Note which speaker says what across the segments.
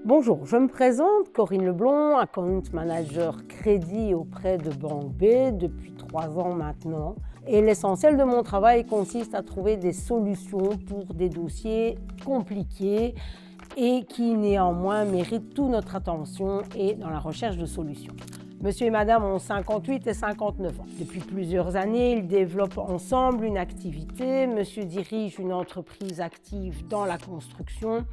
Speaker 1: Bonjour, je me présente, Corinne Leblond, account manager crédit auprès de Banque B depuis 3 ans maintenant. Et l'essentiel de mon travail consiste à trouver des solutions pour des dossiers compliqués et qui néanmoins méritent toute notre attention et dans la recherche de solutions. Monsieur et madame ont 58 et 59 ans. Depuis plusieurs années, ils développent ensemble une activité. Monsieur dirige une entreprise active dans la construction,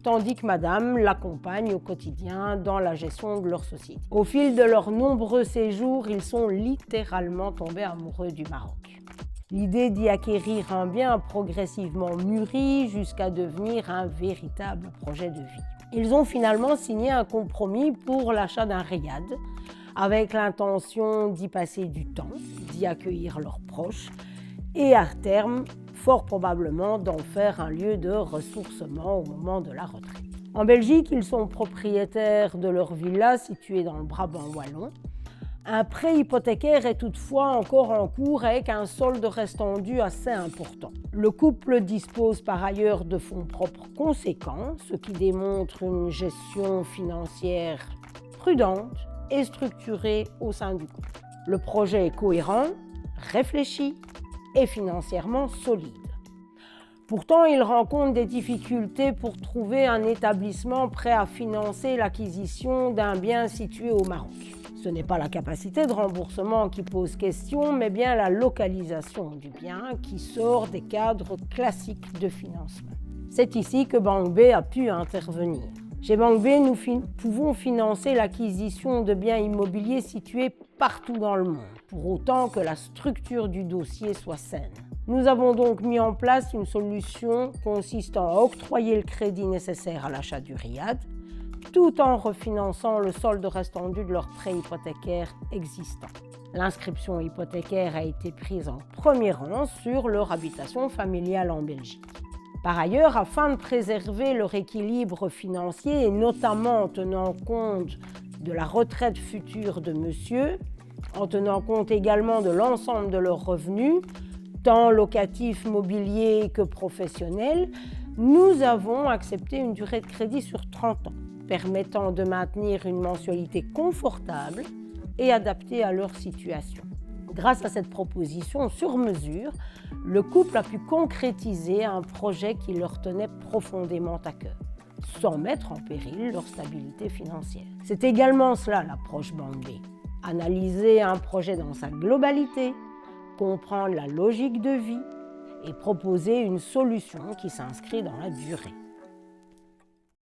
Speaker 1: tandis que madame l'accompagne au quotidien dans la gestion de leur société. Au fil de leurs nombreux séjours, ils sont littéralement tombés amoureux du Maroc. L'idée d'y acquérir un bien a progressivement mûri jusqu'à devenir un véritable projet de vie. Ils ont finalement signé un compromis pour l'achat d'un riad, avec l'intention d'y passer du temps, d'y accueillir leurs proches et à terme, fort probablement, d'en faire un lieu de ressourcement au moment de la retraite. En Belgique, ils sont propriétaires de leur villa située dans le Brabant wallon. Un prêt hypothécaire est toutefois encore en cours avec un solde restant dû assez important. Le couple dispose par ailleurs de fonds propres conséquents, ce qui démontre une gestion financière prudente et structurée au sein du couple. Le projet est cohérent, réfléchi et financièrement solide. Pourtant, il rencontre des difficultés pour trouver un établissement prêt à financer l'acquisition d'un bien situé au Maroc. Ce n'est pas la capacité de remboursement qui pose question, mais bien la localisation du bien qui sort des cadres classiques de financement. C'est ici que Banque B a pu intervenir. Chez Banque B, nous pouvons financer l'acquisition de biens immobiliers situés partout dans le monde, pour autant que la structure du dossier soit saine. Nous avons donc mis en place une solution consistant à octroyer le crédit nécessaire à l'achat du riad, tout en refinançant le solde restant dû de leur prêt hypothécaire existant. L'inscription hypothécaire a été prise en premier rang sur leur habitation familiale en Belgique. Par ailleurs, afin de préserver leur équilibre financier et notamment en tenant compte de la retraite future de monsieur, en tenant compte également de l'ensemble de leurs revenus, tant locatifs, mobiliers que professionnels, nous avons accepté une durée de crédit sur 30 ans, permettant de maintenir une mensualité confortable et adaptée à leur situation. Grâce à cette proposition sur mesure, le couple a pu concrétiser un projet qui leur tenait profondément à cœur, sans mettre en péril leur stabilité financière. C'est également cela l'approche Banque B. Analyser un projet dans sa globalité, comprendre la logique de vie et proposer une solution qui s'inscrit dans la durée.